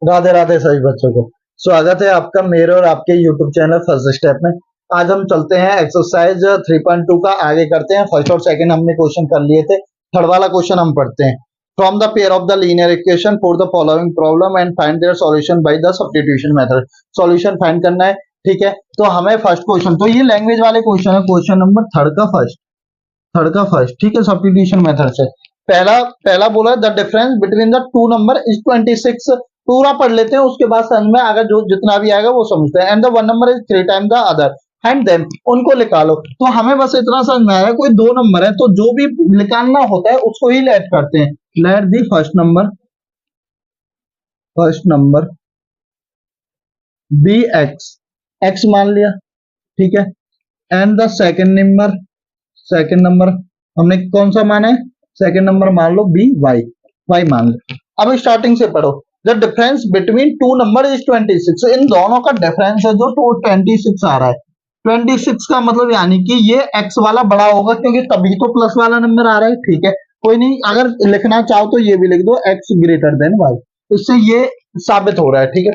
राधे राधे सभी बच्चों को स्वागत है आपका मेरे और आपके YouTube चैनल फर्स्ट स्टेप में। आज हम चलते हैं एक्सरसाइज 3.2 का आगे करते हैं। फर्स्ट और सेकंड हमने क्वेश्चन कर लिए थे, थर्ड वाला क्वेश्चन हम पढ़ते हैं। From the pair of the linear equation for the following problem and find their solution by the substitution method. Solution find करना है, ठीक है। तो हमें फर्स्ट क्वेश्चन, तो ये लैंग्वेज वाले क्वेश्चन है, क्वेश्चन नंबर थर्ड का फर्स्ट, ठीक है, सब्स्टिट्यूशन मेथड से। पहला पहला बोला the difference between the two number is 26। पूरा पढ़ लेते हैं, उसके बाद समझ में अगर जो जितना भी आएगा वो समझते हैं। And the one number is 3 time the other and then, उनको निकालो। तो हमें बस इतना समझ में आया, कोई दो नंबर है तो जो भी निकालना होता है उसको ही लेट करते हैं। Let the first number be X मान लिया, ठीक है। एंड द सेकेंड नंबर हमने कौन सा माना है, सेकेंड नंबर मान लो बी वाई मान लो। अब स्टार्टिंग से पढ़ो। The difference between two number is 26। इन दोनों का डिफरेंस है जो 26 आ रहा है। 26 का मतलब यानी कि ये x वाला बड़ा होगा, क्योंकि तभी तो प्लस वाला नंबर आ रहा है, ठीक है। कोई नहीं, अगर लिखना चाहो तो ये भी लिख दो x ग्रेटर देन y, इससे ये साबित हो रहा है, ठीक है।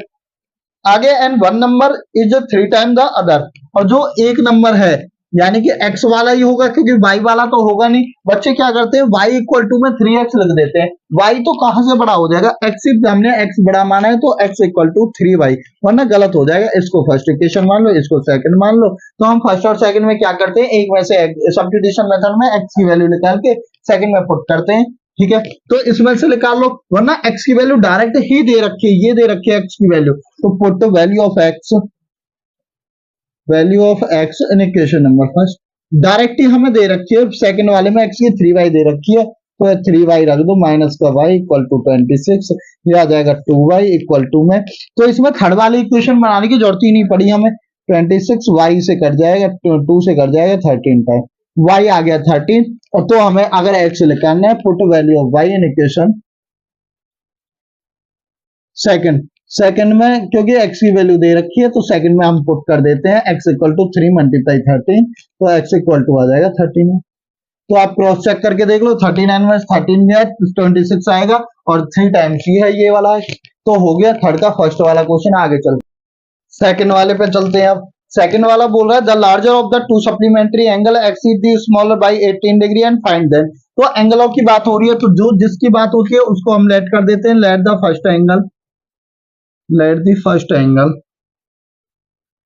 आगे and one number is 3 time the other, और जो एक नंबर है यानी कि x वाला ही होगा, क्योंकि y वाला तो होगा नहीं। बच्चे क्या करते हैं, y इक्वल टू में 3x लिख देते हैं। y तो कहां से बड़ा हो जाएगा, x हमने x बड़ा माना है तो x इक्वल टू 3y, वरना गलत हो जाएगा। इसको फर्स्ट इक्वेशन मान लो, इसको सेकंड मान लो। तो हम फर्स्ट और सेकंड में क्या करते हैं, एक में से सब्स्टिट्यूशन मेथड में x की वैल्यू निकाल के सेकंड में पुट करते हैं, ठीक है। तो इसमें से निकाल लो, वरना x की वैल्यू डायरेक्ट ही दे रखी है, ये दे रखी है x की वैल्यू। तो put value of x in equation number first. Direct ही हमें दे रखी है, सेकंड वाले में x की 3y दे रखी है, तो 3y रख दो माइनस का y इक्वल टू 26, ये आ जाएगा 2y इक्वल टू में। तो इसमें थर्ड वाली इक्वेशन बनाने की जरूरत ही नहीं पड़ी हमें। 26 y से कट जाएगा, 2 से कट जाएगा 13 टाइम, y आ गया 13। और तो हमें अगर x निकालना है, put value of y in equation second में, क्योंकि x की वैल्यू दे रखी है तो सेकंड में हम पुट कर देते हैं x इक्वल टू 3 मल्टीप्लाई 13, तो x इक्वल टू आ जाएगा 13। तो आप क्रॉस चेक करके देख लो, 39 में 13 गया 26 आएगा, और 3 टाइम्स ही है ये वाला है। तो हो गया थर्ड का फर्स्ट वाला क्वेश्चन। आगे चलते सेकंड वाले पे चलते हैं। अब सेकंड वाला बोल रहा है the larger of the two supplementary angle exceed the smaller by 18 degree and find them. तो एंगलों की बात हो रही है, तो जो जिसकी बात होती है उसको हम लेट कर देते हैं। Late the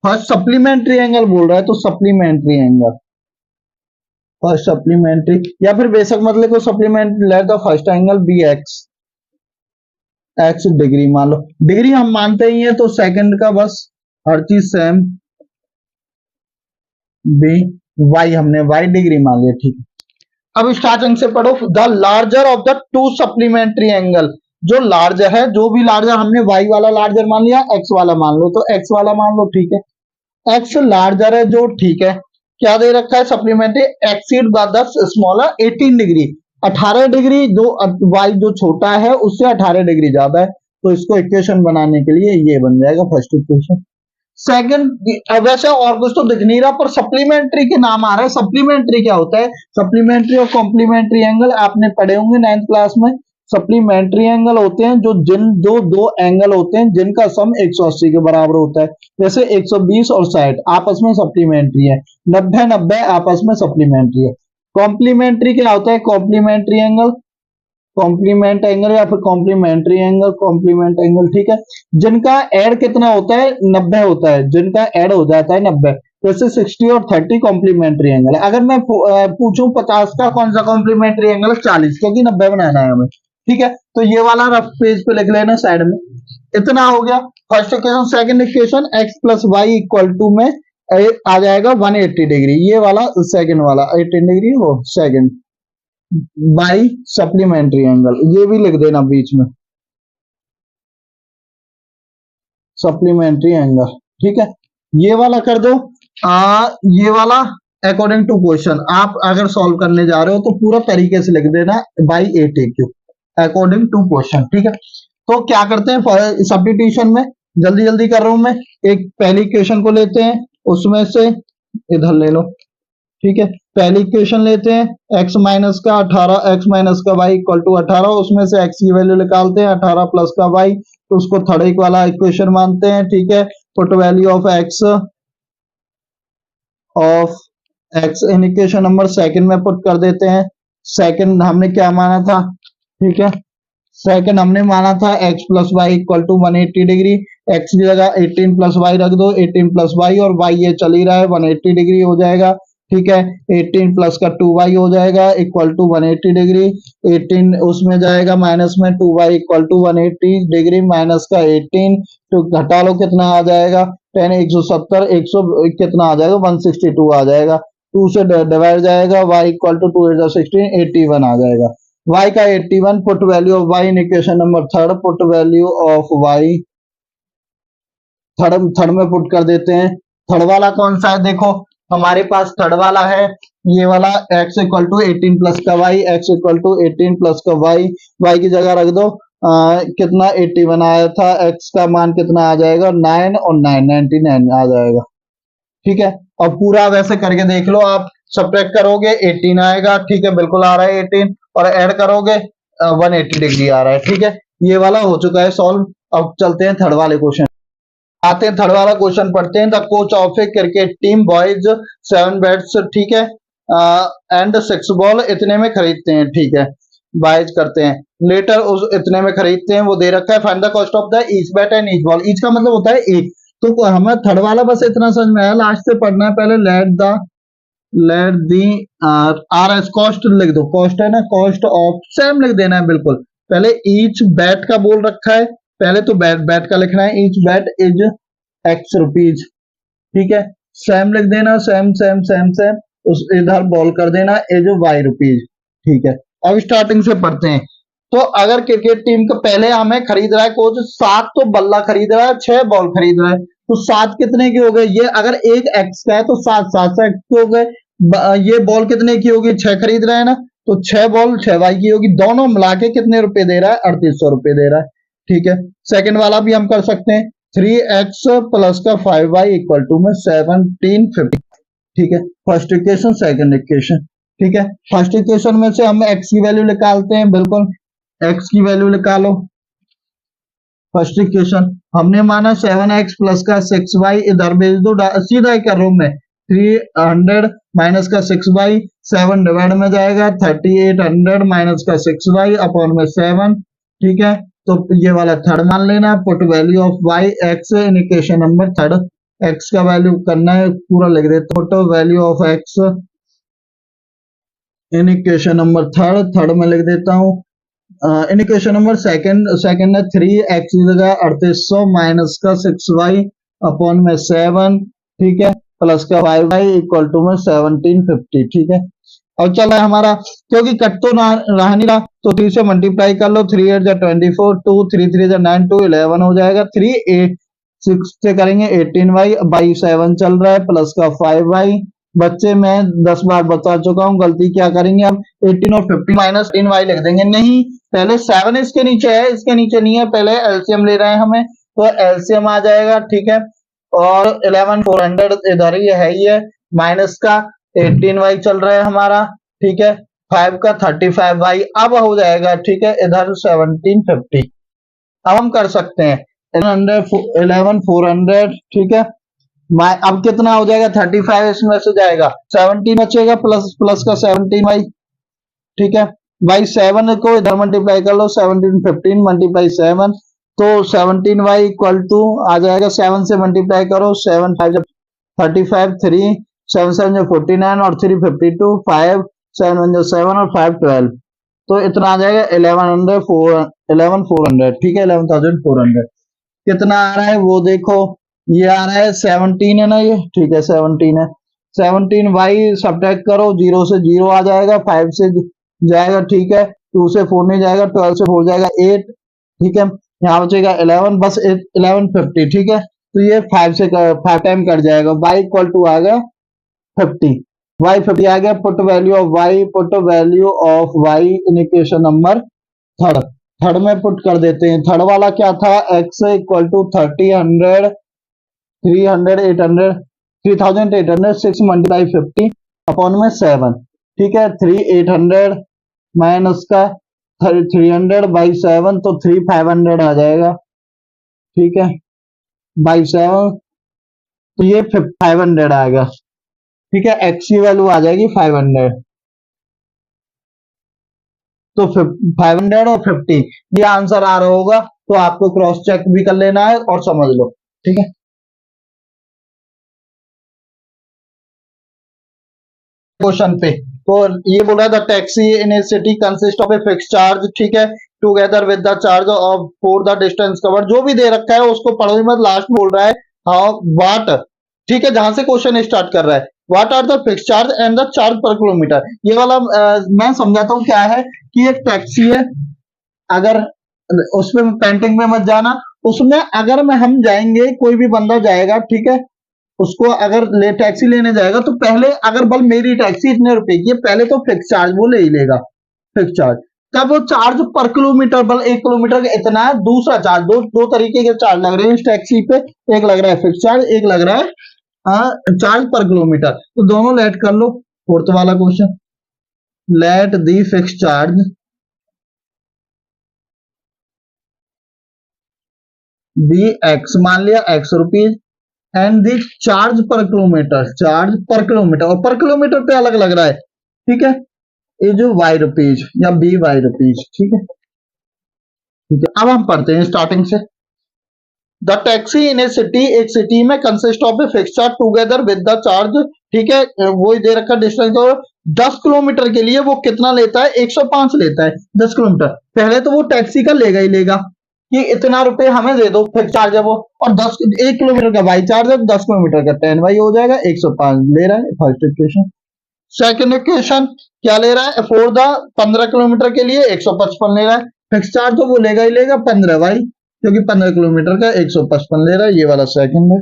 first supplementary angle बोल रहा है, तो सप्लीमेंट्री एंगल फर्स्ट सप्लीमेंट्री, या फिर बेशक मतलब को supplementary. Let the first angle be X degree मान लो, डिग्री हम मानते ही है, तो सेकंड का बस हर चीज सेम, बी वाई हमने वाई डिग्री मान लिया, ठीक है। अब स्टार्टिंग से पढ़ो। The larger of the two supplementary angle, जो लार्जर है, जो भी लार्जर हमने वाई वाला लार्जर मान लिया, एक्स वाला मान लो, तो एक्स वाला मान लो, ठीक है। एक्स लार्जर है जो, ठीक है। क्या दे रखा है, supplementary exceed by the smaller 18 degree, 18 degree, जो वाई जो छोटा है उससे 18 डिग्री ज्यादा है। तो इसको इक्वेशन बनाने के लिए ये बन जाएगा फर्स्ट इक्वेशन। सेकंड, वैसे और कुछ तो दिख नहीं रहा, पर सप्लीमेंट्री के नाम आ रहा है। सप्लीमेंट्री क्या होता है, सप्लीमेंट्री और कॉम्प्लीमेंट्री एंगल आपने पढ़े होंगे 9th क्लास में। सप्लीमेंट्री एंगल होते हैं जो दो एंगल होते हैं जिनका सम 180 के बराबर होता है। जैसे 120 और 60 आपस में सप्लीमेंट्री है, 90 आपस में सप्लीमेंट्री है। कॉम्प्लीमेंट्री क्या होता है, कॉम्प्लीमेंट एंगल या फिर कॉम्प्लीमेंट एंगल, ठीक है। जिनका एड कितना होता है, 90 होता है, जिनका एड हो जाता है 90। जैसे 60 और 30 कॉम्प्लीमेंट्री एंगल है। अगर मैं पूछूं 50 का कौन सा कॉम्प्लीमेंट्री एंगल है, 40, क्योंकि 90 बनाना है हमें, ठीक है। तो ये वाला रफ पेज पे लिख लेना साइड में। इतना हो गया first equation. Second equation X plus Y equal to में आ जाएगा 180 डिग्री, ये वाला सेकंड वाला 18 डिग्री हो सेकंड बाई सप्लीमेंट्री एंगल, ये भी लिख देना बीच में, सप्लीमेंट्री एंगल, ठीक है। ये वाला कर दो। ये वाला अकॉर्डिंग टू क्वेश्चन आप अगर सॉल्व करने जा रहे हो तो पूरा तरीके से लिख देना बाई 8 अकॉर्डिंग टू क्वेश्चन, ठीक है। तो क्या करते हैं सब्स्टिट्यूशन में, जल्दी जल्दी कर रहा हूं मैं। एक पहली इक्वेशन को लेते हैं, उसमें से इधर ले लो, ठीक है। पहली इक्वेशन लेते हैं, x माइनस का 18, x माइनस का y इक्वल टू 18, उसमें से x की वैल्यू निकालते हैं, 18 प्लस का y तो उसको थर्ड एक वाला इक्वेशन मानते हैं, ठीक है। Put value of x in equation number second में पुट कर देते हैं। सेकंड हमने क्या माना था, ठीक है, सेकंड हमने माना था x plus Y equal to 180 degree. x की जगह 18 प्लस वाई रख दो, 18 प्लस वाई और y ये चल ही रहा है 180 डिग्री हो जाएगा, ठीक है। 18 प्लस का 2y हो जाएगा इक्वल टू 180 डिग्री, 18 उसमें जाएगा माइनस में, 2y equal to 180 degree minus का 18, तो घटा लो कितना आ जाएगा 10, 170, 100 कितना आ जाएगा 162 आ जाएगा, 2 से डिवाइड जाएगा, y इक्वल टू 2 16, 81 आ जाएगा। y का 81, put value of y in equation number third, put value of y third में पुट कर देते हैं। थर्ड वाला कौन सा है, देखो हमारे पास थर्ड वाला है ये वाला, x इक्वल टू 18 प्लस का y, x equal to 18 plus का y की जगह रख दो, कितना 81 आया था, x का मान कितना आ जाएगा 9 और 9 99 आ जाएगा, ठीक है। और पूरा वैसे करके देख लो आप, सब्ट्रैक्ट करोगे 18 आएगा, ठीक है, बिल्कुल आ रहा है 18, और ऐड करोगे 180 डिग्री आ रहा है, ठीक है। ये वाला हो चुका है सॉल्व। अब चलते हैं थर्ड वाले क्वेश्चन, आते हैं थर्ड वाला क्वेश्चन पढ़ते हैं। The coach of A cricket team boys 7 bats, ठीक है, एंड 6 बॉल इतने में खरीदते हैं, ठीक है, बाइज करते हैं, लेटर उस इतने में खरीदते हैं, वो दे रखा है, find the cost of the each bat and each ball, each का मतलब होता है एक, तो हमें थर्ड वाला बस इतना समझ में आया, लास्ट से पढ़ना है पहले, let the R S cost लिख दो, कॉस्ट है ना, कॉस्ट ऑफ सेम लिख देना है बिल्कुल, पहले ईच बैट का बोल रखा है, पहले तो बैट का लिखना है, each bat is x rupees, ठीक है, सेम लिख देना, सेम सेम सेम सेम, उस इधर बॉल कर देना इज वाई रुपीज, ठीक है। अब स्टार्टिंग से पढ़ते हैं। तो अगर क्रिकेट टीम का पहले हमें खरीद रहा है कोच 7 तो बल्ला खरीद रहा है, 6 बॉल खरीद रहा है, तो 7 कितने के हो गए, ये अगर एक एक्स का है तो 7 7 से एक्स के हो गए, ये बॉल कितने की होगी 6 खरीद रहा है ना, तो 6 बॉल 6 वाई की होगी, दोनों मिला के कितने रुपए दे रहा है 3800 रुपए दे रहा है, ठीक है। सेकंड वाला भी हम कर सकते हैं, 3x प्लस का 5y इक्वल टू में 1750, ठीक है, फर्स्ट इक्वेशन सेकंड इक्वेशन, ठीक है। फर्स्ट इक्वेशन में से हम x की वैल्यू निकालते हैं, बिल्कुल x की वैल्यू निकालो, फर्स्ट इक्वेशन हमने माना 7x प्लस का 6y, इधर भेज दो, सीधा ही कर रहा हूं मैं, 300 माइनस का 6y, 7 डिवाइड में जाएगा, 3800 माइनस का 6y अपॉन में 7, ठीक है। तो ये वाला थर्ड मान लेना, put value of y x in equation number third, x का वैल्यू करना है पूरा लिख देते, put value of x in equation number third में लिख देता हूं, इन इक्वेशन नंबर सेकंड है 3x की जगह 3800 माइनस का 6y अपॉन में 7, ठीक है, प्लस का 5y इक्वल टू में 1750, ठीक है। और चल रहा है हमारा, क्योंकि कट तो रहा नहीं रहा, तो 3 से मल्टीप्लाई कर लो, 3 8 24, 2 3 3 9 2 11 हो जाएगा, 3 8 6 से करेंगे 18y, बाई 7 चल रहा है, प्लस का 5y, बच्चे मैं 10 बार बता चुका हूं, गलती क्या करेंगे अब 18 और 50 माइनस 18y लिख देंगे, नहीं पहले 7 इसके नीचे है, इसके नीचे नहीं है, पहले एलसीएम ले रहे हैं हमें, तो एलसीएम आ जाएगा, ठीक है, और 11 400 इधर ही है, माइनस का 18y चल रहा है हमारा, ठीक है, 5 का 35y अब हो जाएगा, ठीक है, इधर 1750। अब हम कर सकते हैं 11 400, ठीक है, अब कितना हो जाएगा 35 इसमें से जाएगा, 17 बचेगा, प्लस का 17y, ठीक है, बाई 7 को इधर मल्टीप्लाई कर लो, 17 15 मल्टीप्लाई 7, तो 17y इक्वल टू आ जाएगा, 7 से मल्टीप्लाई करो, 7 5 35, 3 7 7 49 और 3 52, 5 7 1 7 और 5 12, तो इतना आ जाएगा 11,400, ठीक है, 11,400 कितना आ रहा है वो देखो, ये आ रहा है 17 है ना ये, ठीक है 17 है, 17y सब्ट्रैक्ट करो, 0 से 0 आ जाएगा, 5 से जाएगा, ठीक है, 2 से 4 नहीं जाएगा, 12 से 4 जाएगा 8, ठीक है, यहाँ बचेगा 11, बस 1150, ठीक है, तो ये 5 से 5 टाइम कट जाएगा, y इक्वल टू आ गया 50, y 50 आ गया, put value of y in equation number third में पुट कर देते हैं। थर्ड वाला क्या था, x equal to 300 3800 6 multiply 50 upon में 7, ठीक है, 3800 माइनस का 300 बाई 7, तो 3500 आ जाएगा, ठीक है, बाई 7, तो ये 500 आएगा। ठीक है, एक्स की वैल्यू आ जाएगी 500। तो 500 और 50 ये आंसर आ रहा होगा, तो आपको क्रॉस चेक भी कर लेना है और समझ लो। ठीक है, क्वेश्चन पे तो ये बोला the taxi in A city consist of a fix charge, ठीक है, together with the charge of for the distance cover, जो भी दे रखा है उसको पढ़ो ही मत, लास्ट बोल रहा है हाउ वाट। ठीक है, जहां से क्वेश्चन स्टार्ट कर रहा है, what are the fix charge and the charge per kilometre, ये वाला मैं समझाता हूँ क्या है कि एक टैक्सी है, अगर उसमें पेंटिंग में मत जाना, उसमें अगर मैं हम जाएंगे, कोई भी बंदा जाएगा, ठीक है, उसको अगर टैक्सी लेने जाएगा तो पहले अगर बल मेरी टैक्सी इतने रुपए की है, पहले तो फिक्स चार्ज वो ले ही लेगा, फिक्स चार्ज। तब वो चार्ज पर किलोमीटर बल 1 किलोमीटर का इतना है, दूसरा चार्ज, दो तरीके के चार्ज लग रहे हैं इस टैक्सी पे, एक लग रहा है फिक्स चार्ज, एक लग रहा है चार्ज पर किलोमीटर, तो दोनों लेट कर लो। फोर्थ वाला question, let the fix charge be X, मान लिया X rupees, and the charge per kilometre, charge per kilometre, और पर किलोमीटर पे अलग लग रहा है, ठीक है, ये जो वाई रुपीज या बी वाई रुपीज, ठीक है, ठीक है। अब हम पढ़ते हैं स्टार्टिंग से। The taxi in A city, एक सिटी में consist of a fix charge together with the charge, ठीक है, वो दे रखा डिस्टेंस, और 10 किलोमीटर के लिए वो कितना लेता है, 105 लेता है 10 किलोमीटर। पहले तो वो टैक्सी का लेगा ही लेगा कि इतना रुपए हमें दे दो, फिक्स चार्ज है वो, और 1 किलोमीटर का वाई चार्ज है, 10 किलोमीटर का 10 वाई हो जाएगा, 105 ले रहा है, फर्स्ट इक्वेशन। सेकंड इक्वेशन क्या ले रहा है, फॉर द 15 किलोमीटर के लिए 155 ले रहा है, फिक्स चार्ज तो वो लेगा ही लेगा 15 वाई, क्योंकि 15 किलोमीटर का 155 ले रहा है, ये वाला सेकंड है।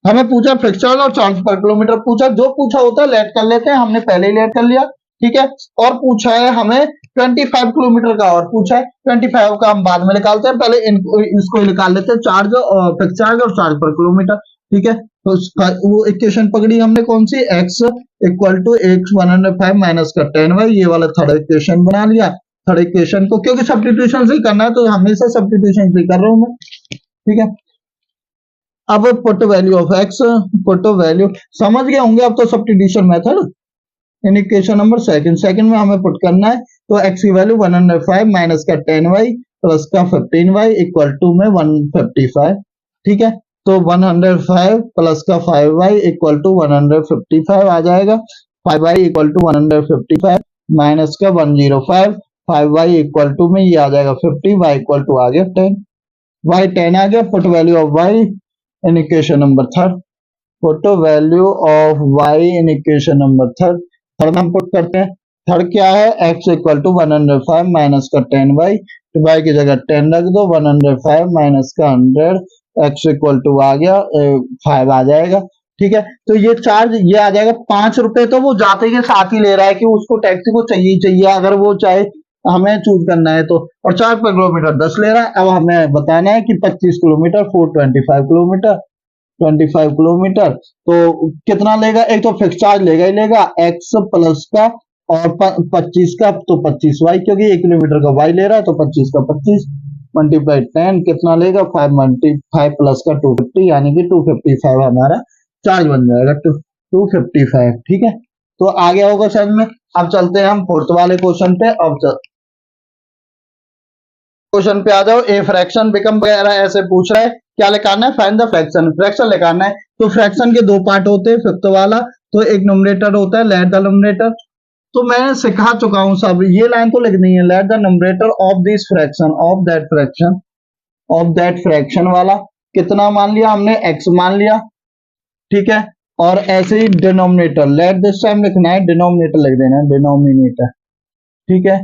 हमें पूछा फिक्स चार्ज और चार्ज पर किलोमीटर पूछा, जो पूछा होता है लेट कर लेते हैं, हमने पहले ही लेट कर लिया, ठीक है। और पूछा है हमें 25 किलोमीटर का, और पूछा है 25 का हम बाद में निकालते हैं, पहले इसको ही निकाल लेते हैं, चार्ज और फिक्स चार्ज और चार्ज पर किलोमीटर, ठीक है। तो वो इक्वेशन पकड़ी हमने कौन सी, x equal to x 105 minus का 10y, ये वाला थर्ड इक्वेशन बना लिया। थर्ड इक्वेशन को क्योंकि सब्स्टिट्यूशन से ही करना है, तो हमेशा सब्स्टिट्यूशन से कर रहा हूं मैं, ठीक है। अब put value of x, put value समझ गए होंगे अब तो, substitution method in equation number second में हमें पुट करना है, तो x की वैल्यू 105 माइनस का 10y प्लस का 15y इक्वल टू में 155, ठीक है। तो 105 प्लस का 5y इक्वल टू 155 आ जाएगा, 5y इक्वल टू 155 माइनस का 105, 5y इक्वल टू में ये आ जाएगा 50, y इक्वल टू आ गया 10, y 10 आ गया। Put value of y in equation number third, put value of y in equation number third, third हम put करते हैं। थर्ड क्या है, x इक्वल टू 105 माइनस का 10y, तो y की जगह 10 रख दो, 105 माइनस का 100, x इक्वल टू आ गया 5 आ जाएगा, ठीक है। तो ये चार्ज ये आ जाएगा 5 रुपए, तो वो जाते के साथ ही ले रहा है कि उसको टैक्सी को चाहिए ही चाहिए, अगर वो चाहे हमें चूज करना है तो, और चार्ज पर किलोमीटर 10 ले रहा है। अब हमें बताना है कि 25 किलोमीटर 425 किलोमीटर, 25 किलोमीटर तो कितना लेगा, एक तो फिक्स चार्ज लेगा ही लेगा x प्लस का, और 25 का तो 25 वाई, क्योंकि 1 किलोमीटर का वाई ले रहा है, तो 25 का 25 मल्टीप्लाई 10 कितना लेगा, 5 प्लस का 250, यानी कि 255 हमारा चार्ज बन जाएगा, 255, ठीक है। तो आ गया होगा समझ में। अब चलते हैं हम फोर्थ वाले क्वेश्चन पे। अब क्वेश्चन पे आ जाओ, ए फ्रैक्शन बिकम वगैरह ऐसे पूछ रहा है, क्या लिखाना है, फाइंड द फ्रैक्शन, फ्रैक्शन लिखाना है। तो फ्रैक्शन के दो पार्ट होते हैं, फिफ्थ वाला, तो एक न्यूमरेटर होता है, लेट द न्यूमरेटर, तो मैं सिखा चुका हूं सब, ये लाइन तो लिखनी है, let the numerator of this fraction, of that fraction, of that fraction वाला कितना मान लिया हमने, x मान लिया, ठीक है। और ऐसे ही डिनोमिनेटर, लेट दिस टाइम लिखना है, डिनोमिनेटर लिख देना है, डिनोमिनेटर, ठीक है,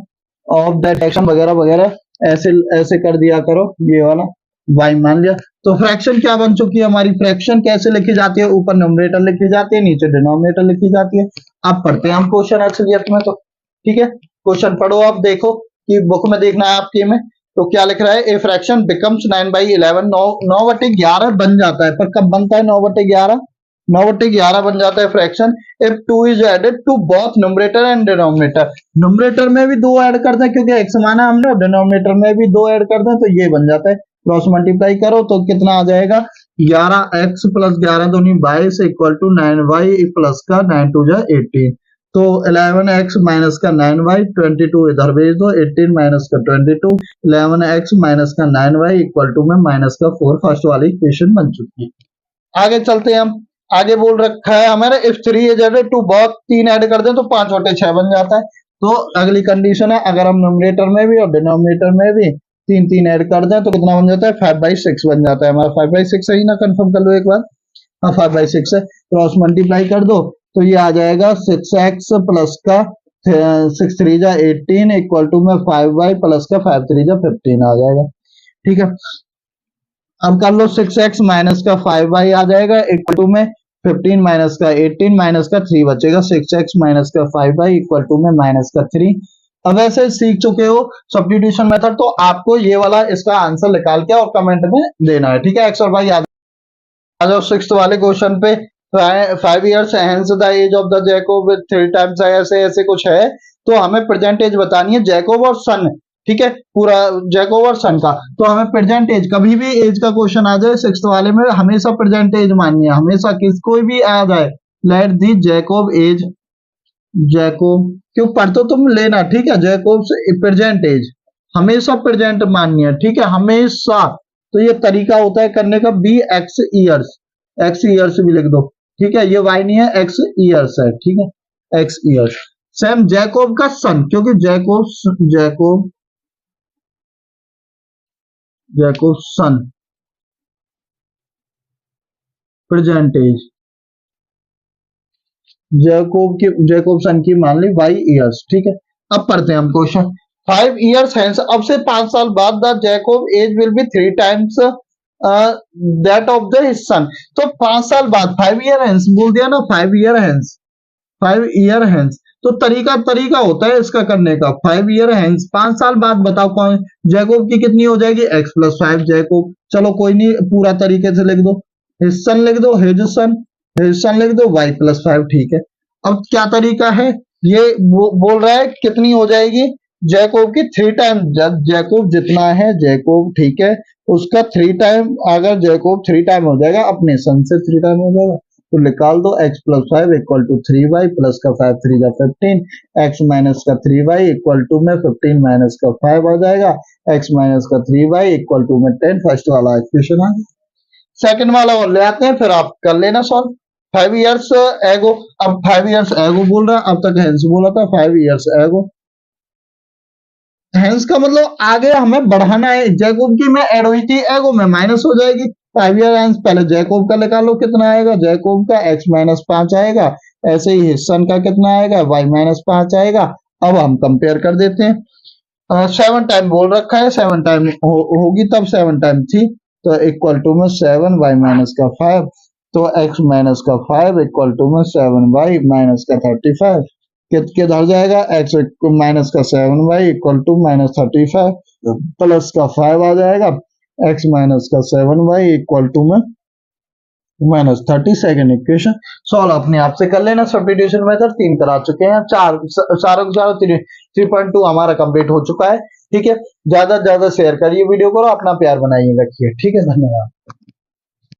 ऑफ दैट फ्रैक्शन वगैरह वगैरह ऐसे ऐसे कर दिया करो, ये वाला y मान लिया। तो फ्रैक्शन क्या बन चुकी है हमारी, फ्रैक्शन कैसे लिखी जाती है, ऊपर न्यूमरेटर लिखी जाती है, नीचे डिनोमिनेटर लिखी जाती है। अब पढ़ते हैं हम क्वेश्चन असलियत में, तो ठीक है, क्वेश्चन पढ़ो, आप देखो कि बुक में देखना है आपके में, तो क्या लिख रहा है, ए फ्रैक्शन बिकम्स 9/11, 9/11 बन जाता है, पर कब बनता है 9/11, 9/11 बन जाता है fraction if 2 is added to both numerator and denominator, numerator में भी 2 ऐड करते हैं क्योंकि x माना हमने, और डिनोमिनेटर में भी 2 ऐड करते हैं, तो ये बन जाता है क्रॉस मल्टीप्लाई करो तो कितना आ जाएगा 11x प्लस 11 दूनी 22 इक्वल टू 9y प्लस का 9 टू जा 18। तो 11x माइनस का 9y 22 इधर भेज दो, 18 माइनस का 22 11x माइनस का 9y इक्वल टू में माइनस का 4। फर्स्ट वाली इक्वेशन बन चुकी है। आगे चलते हैं हम। आगे बोल रखा है हमारे if 3 is added to both, 3 add कर दें तो 5 बटे 6 बन जाता है। तो अगली कंडीशन है अगर हम न्यूमरेटर में भी और डिनोमिनेटर में भी 3 3 ऐड कर दें तो कितना बन जाता है 5/6 बन जाता है हमारा। 5/6 सही ना, कंफर्म कर लो एक बार। हाँ 5/6 है। क्रॉस मल्टीप्लाई कर दो तो ये आ जाएगा 6x प्लस का 6 3 जा 18 इक्वल टू में 5y प्लस का 5 3 जा 15 आ जाएगा। ठीक है, अब कर लो 6x माइनस का 5y आ जाएगा इक्वल टू में 15 माइनस का 18 माइनस का 3 बचेगा। 6x माइनस का 5y इक्वल टू में माइनस का 3। अब ऐसे सीख चुके हो सब्स्टिट्यूशन मेथड, तो आपको ये वाला इसका आंसर निकाल के और कमेंट में देना है। ठीक है, एक्स और वाई आ जाओ सिक्स्थ वाले क्वेश्चन पे। 5 years hence the age of the Jacob with 3 times ऐसे ऐसे कुछ है, तो हमें प्रेजेंट एज बतानी है जैकोब और सन। ठीक है, पूरा जैकोब और सन का। तो हमें प्रेजेंट एज, कभी भी एज का क्वेश्चन आ जाए सिक्स्थ वाले में हमेशा प्रेजेंट एज माननी है, हमेशा किस कोई भी आ जाए। Let the Jacob age, Jacob क्यों पढ़ते तुम लेना। ठीक है, जैकोब से प्रेजेंट एज हमेशा प्रेजेंट माननी है। ठीक है, हमेशा। तो ये तरीका होता है करने का, be X years, X years भी लिख दो। ठीक है, ये वाई नहीं है, एक्स ईयर्स है। ठीक है, एक्स ईयर्स। सेम जैकोब का सन, क्योंकि जैकोब सन प्रेजेंट एज, जैकोब सन की मान ली वाई ईयर्स। ठीक है, अब पढ़ते हैं हम क्वेश्चन। 5 years hence, अब से 5 साल बाद the Jacob age will be 3 times that of the his son. तो 5 साल बाद 5 year hence बोल दिया ना, 5 year hence, 5 year hence। तो तरीका होता है इसका करने का। 5 year hence 5 साल बाद बताओ कौन जैकोब की कितनी हो जाएगी, x प्लस 5 जैकोब। चलो कोई नहीं, पूरा तरीके से लिख दो, हिज सन लिख दो, हिज सन लिख दो, y प्लस 5। ठीक है, अब क्या तरीका है, ये बोल रहा है कितनी हो जाएगी जैकोब की 3 टाइम, जैकोब जितना है जैकोब, ठीक है, उसका 3 टाइम। अगर जैकोब 3 टाइम हो जाएगा अपने सन से 3 टाइम हो जाएगा तो निकाल दो x plus 5 equal to 3y plus का 5 3 जा 15, x माइनस का 3y इक्वल टू में 15 माइनस का 5 आ जाएगा, x माइनस का 3y इक्वल टू में 10। फर्स्ट वाला इक्वेशन आ गया। सेकंड वाला और ले आते हैं, फिर आप कर लेना सॉल्व। 5 years एगो, अब 5 years एगो बोल रहा है, अब तक हेंस बोला था। 5 years एगो, हेंस का मतलब आगे हमें बढ़ाना है। जैकोब की में ऐड हुई थी, एगो में माइनस हो जाएगी। 5 year हेंस पहले जैकोब का निकालो कितना आएगा, जैकोब का x माइनस 5 आएगा। ऐसे ही हिस्सन का कितना आएगा, y माइनस 5 आएगा। अब हम कंपेयर कर देते हैं। 7 टाइम बोल रखा है, 7 टाइम होगी तब 7 टाइम थी, तो इक्वल टू में 7 y माइनस का 5, तो x माइनस का 5 इक्वल टू में 7y माइनस का 35। किधर जाएगा, x माइनस का 7y equal to minus 35 plus का 5 आ जाएगा, x माइनस का 7y इक्वल टू में माइनस 30। सेकेंड इक्वेशन सॉल्व अपने आप से कर लेना। सब्स्टिट्यूशन मेथड 3 करा चुके हैं, 3.2 हमारा कंप्लीट हो चुका है। ठीक है, ज्यादा से ज्यादा शेयर करिए वीडियो को, अपना प्यार बनाइए रखिए। ठीक है, धन्यवाद।